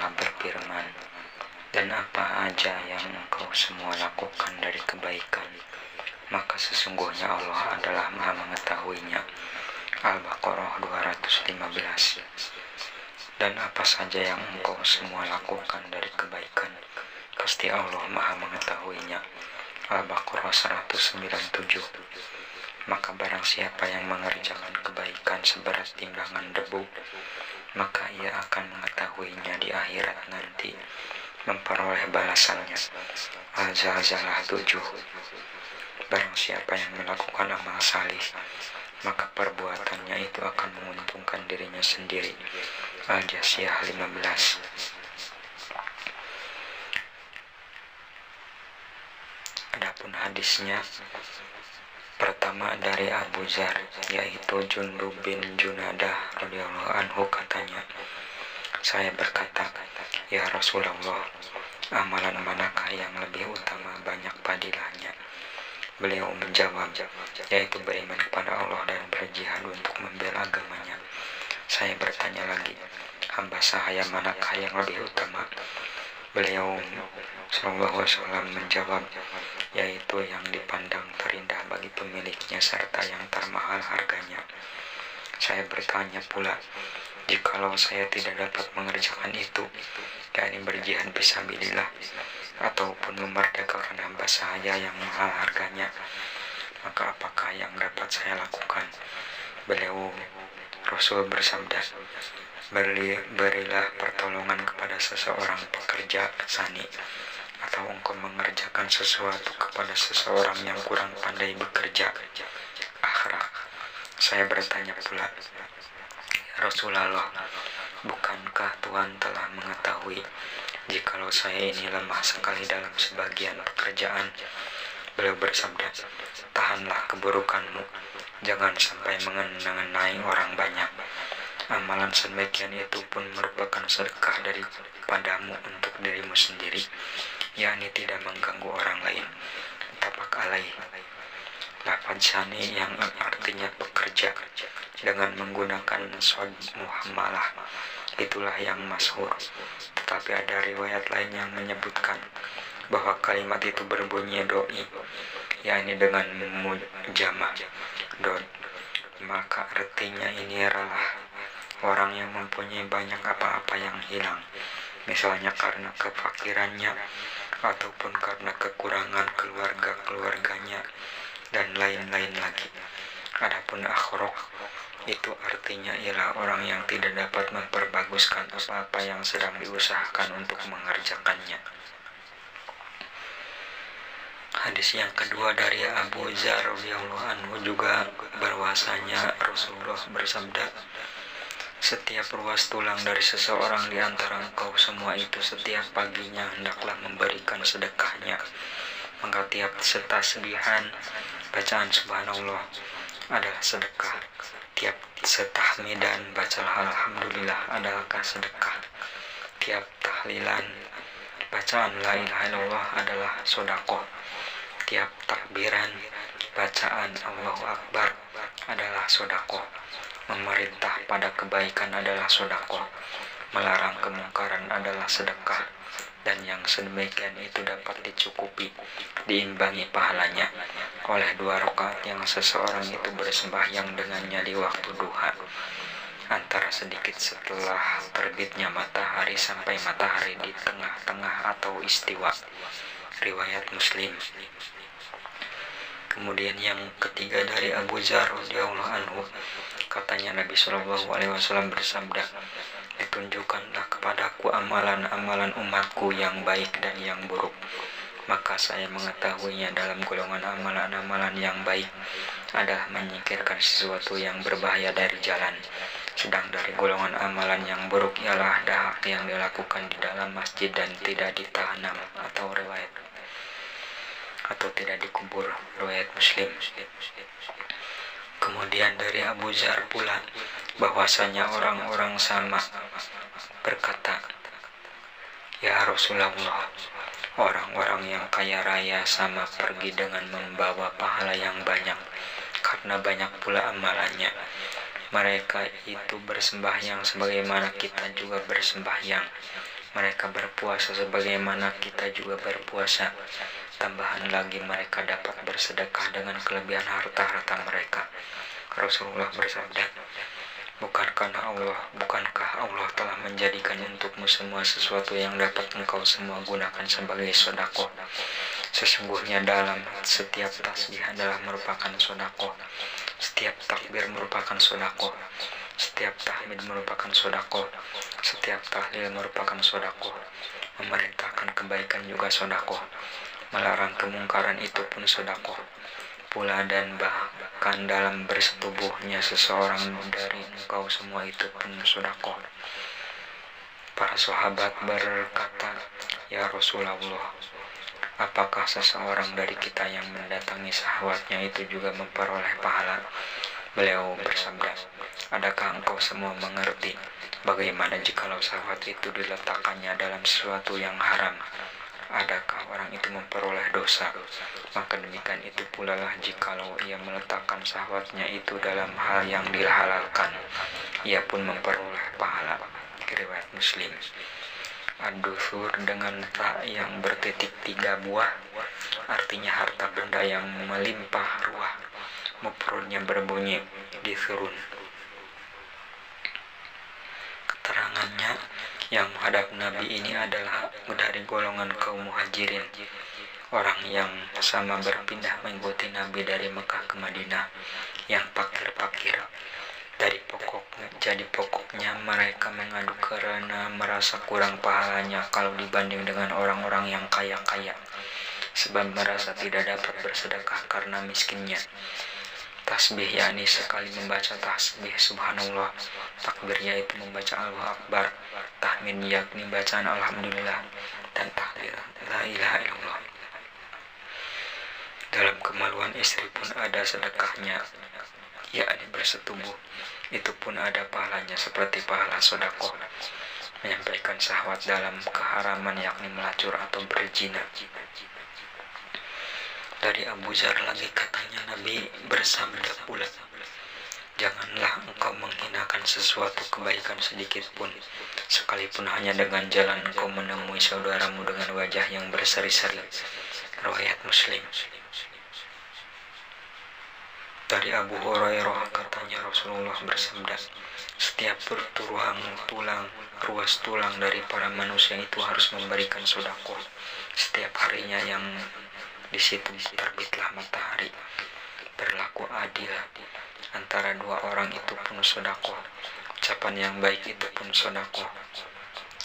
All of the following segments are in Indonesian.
Ta'ala berfirman, dan apa aja yang engkau semua lakukan dari kebaikan, maka sesungguhnya Allah adalah Maha mengetahuinya. Al-Baqarah 215. Dan apa saja yang engkau semua lakukan dari kebaikan, pasti Allah Maha mengetahuinya. Al-Baqarah 197. Maka barang siapa yang mengerjakan kebaikan seberat timbangan debu, maka ia akan mengetahuinya di akhirat nanti, memperoleh balasannya. Al-Zalzalah 7. Barang siapa yang melakukan amal salih, maka perbuatannya itu akan menguntungkan dirinya sendiri. Al-Jasiyah 15. Adapun hadisnya, pertama dari Abu Dzar, yaitu Jundub bin Junadah radhiyallahu anhu, katanya, saya berkata, ya Rasulullah, amalan manakah yang lebih utama banyak fadilahnya? Beliau menjawab, yaitu beriman kepada Allah dan berjihad untuk membela agamanya. Saya bertanya lagi, hamba sahaya manakah yang lebih utama? Beliau sallallahu alaihi wasallam menjawab, yaitu yang dipandang terindah bagi pemiliknya serta yang termahal harganya. Saya bertanya pula, jikalau saya tidak dapat mengerjakan itu, yakni berjihad fisabilillah ataupun memerdekakan hamba sahaya yang mahal harganya, maka apakah yang dapat saya lakukan? Beliau Rasul bersabda, berilah pertolongan kepada seseorang pekerja sani, atau engkau mengerjakan sesuatu kepada seseorang yang kurang pandai bekerja. Akhraj. Saya bertanya pula, Rasulullah, bukankah Tuhan telah mengetahui jikalau saya ini lemah sekali dalam sebagian pekerjaan? Beliau bersabda, tahanlah keburukanmu, jangan sampai mengenai orang banyak. Amalan sedemikian itu pun merupakan sedekah daripadamu untuk dirimu sendiri, yakni tidak mengganggu orang lain. Tapak alaih. Lafaz sani yang artinya pekerja dengan menggunakan shad muhammalah, itulah yang masyhur. Tetapi ada riwayat lain yang menyebutkan bahwa kalimat itu berbunyi doi, yakni dengan mujamah dot. Maka artinya ini adalah orang yang mempunyai banyak apa-apa yang hilang, misalnya karena kefakirannya ataupun karena kekurangan keluarganya dan lain-lain lagi. Adapun akhraq itu artinya ialah orang yang tidak dapat memperbaguskan apa-apa yang sedang diusahakan untuk mengerjakannya. Hadis yang kedua dari Abu Dzar radhiyallahu anhu juga bahwasanya Rasulullah bersabda, setiap ruas tulang dari seseorang di antara engkau semua itu setiap paginya hendaklah memberikan sedekahnya. Maka tiap setasbihan bacaan subhanallah adalah sedekah. Tiap setahmidan bacalah alhamdulillah adalahkah sedekah. Tiap tahlilan bacaan la ilaha illallah adalah sedekah. Tiap takbiran bacaan Allahu Akbar adalah sedekah. Memerintah pada kebaikan adalah sedekah. Melarang kemungkaran adalah sedekah. Dan yang sedemikian itu dapat dicukupi, diimbangi pahalanya oleh 2 rakaat yang seseorang itu bersembahyang dengannya di waktu duha, antara sedikit setelah terbitnya matahari sampai matahari di tengah-tengah atau istiwa. Riwayat Muslim. Kemudian yang ketiga dari Abu Dzar radhiyallahu anhu, katanya Nabi Shallallahu alaihi wasallam bersabda, ditunjukkanlah kepadaku amalan-amalan umatku yang baik dan yang buruk, maka saya mengetahuinya. Dalam golongan amalan-amalan yang baik adalah menyingkirkan sesuatu yang berbahaya dari jalan, sedang dari golongan amalan yang buruk ialah dahak yang dilakukan di dalam masjid dan tidak ditanam atau tidak dikubur. Riwayat Muslim. Kemudian dari Abu Dzar pula bahwasanya orang-orang sama berkata, ya Rasulullah, orang-orang yang kaya raya sama pergi dengan membawa pahala yang banyak karena banyak pula amalannya. Mereka itu bersembahyang sebagaimana kita juga bersembahyang, mereka berpuasa sebagaimana kita juga berpuasa. Tambahan lagi mereka dapat bersedekah dengan kelebihan harta-harta mereka. Rasulullah bersabda, Bukankah Allah telah menjadikan untukmu semua sesuatu yang dapat engkau semua gunakan sebagai sedekah? Sesungguhnya dalam setiap tasbih adalah merupakan sedekah, setiap takbir merupakan sedekah, setiap tahmid merupakan sedekah, setiap tahlil merupakan sedekah, memerintahkan kebaikan juga sedekah, melarang kemungkaran itu pun sedekah pula, dan bahkan dalam bersetubuhnya seseorang dari engkau semua itu pun sedekah. Para sahabat berkata, Ya Rasulullah, apakah seseorang dari kita yang mendatangi syahwatnya itu juga memperoleh pahala? Beliau bersabda, adakah engkau semua mengerti bagaimana jikalau syahwat itu diletakkannya dalam sesuatu yang haram? Adakah orang itu memperoleh dosa? Maka demikian itu pula lah jikalau ia meletakkan syahwatnya itu dalam hal yang dihalalkan, ia pun memperoleh pahala. Riwayat Muslim. Ad-duthur dengan ta yang bertitik 3 buah, artinya harta benda yang melimpah ruah. Mufradnya berbunyi dithurun. Keterangannya, yang menghadap Nabi ini adalah dari golongan kaum muhajirin, orang yang sama berpindah mengikuti Nabi dari Mekah ke Madinah, yang fakir-fakir. Jadi pokoknya mereka mengadu karena merasa kurang pahalanya kalau dibanding dengan orang-orang yang kaya-kaya, sebab merasa tidak dapat bersedekah karena miskinnya. Tasbih yakni sekali membaca tasbih subhanallah, takbir yaitu membaca Allahu Akbar, tahmid yakni bacaan alhamdulillah, dan tahlil la ilaha illallah. Dalam kemaluan istri pun ada sedekahnya, yakni bersetubuh, itu pun ada pahalanya seperti pahala sedekah. Menyampaikan syahwat dalam keharaman yakni melacur atau berzina. Dari Abu Dzar lagi katanya Nabi bersabda pula, janganlah engkau menghinakan sesuatu kebaikan sedikit pun, sekalipun hanya dengan jalan engkau menemui saudaramu dengan wajah yang berseri-seri. Riwayat Muslim. Dari Abu Hurairah katanya Rasulullah bersabda, setiap ruas tulang dari para manusia itu harus memberikan sedekah setiap harinya, yang di situ terbitlah matahari. Berlaku adil antara dua orang itu pun sedekah. Ucapan yang baik itu pun sedekah.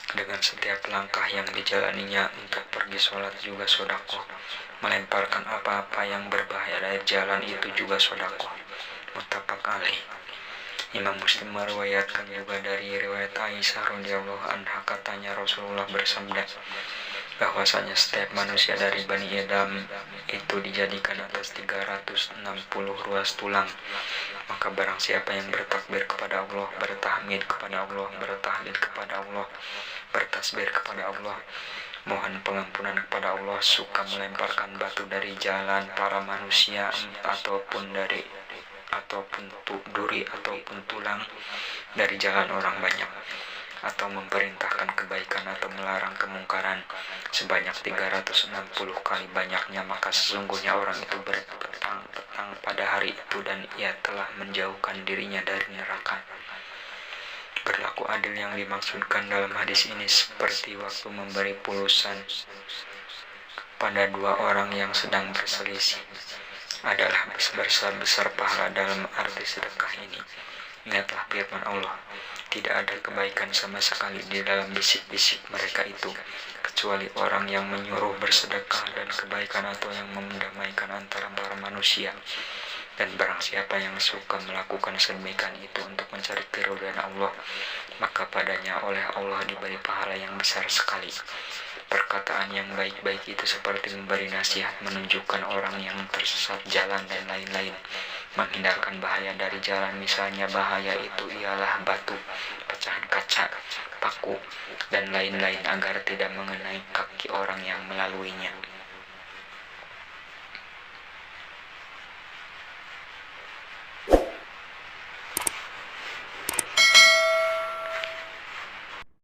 Dengan setiap langkah yang dijalaninya untuk pergi sholat juga sedekah. Melemparkan apa-apa yang berbahaya dari jalan itu juga sedekah. Muttafaq alaih. Imam Muslim meriwayatkan juga dari riwayat Aisyah radhiyallahu anha katanya Rasulullah bersabda, bahwasanya setiap manusia dari Bani Adam itu dijadikan atas 360 ruas tulang. Maka barang siapa yang bertakbir kepada Allah, bertahmid kepada Allah, bertahlil kepada Allah, bertasbih kepada Allah, mohon pengampunan kepada Allah, suka melemparkan batu dari jalan para manusia ataupun duri ataupun tulang dari jalan orang banyak, atau memerintahkan kebaikan atau melarang kemungkaran sebanyak 360 kali banyaknya, maka sesungguhnya orang itu berpetang pada hari itu dan ia telah menjauhkan dirinya dari neraka. Berlaku adil yang dimaksudkan dalam hadis ini seperti waktu memberi pulusan pada dua orang yang sedang berselisih, adalah sebesar pahala dalam arti sedekah ini. Ingatlah firman Allah, tidak ada kebaikan sama sekali di dalam bisik-bisik mereka itu, kecuali orang yang menyuruh bersedekah dan kebaikan atau yang mendamaikan antara para manusia. Dan barang siapa yang suka melakukan sedemikian itu untuk mencari keridhaan Allah, maka padanya oleh Allah diberi pahala yang besar sekali. Perkataan yang baik-baik itu seperti memberi nasihat, menunjukkan orang yang tersesat jalan dan lain-lain, menghindarkan bahaya dari jalan. Misalnya bahaya itu ialah batu, pecahan kaca, paku, dan lain-lain agar tidak mengenai kaki orang yang melaluinya.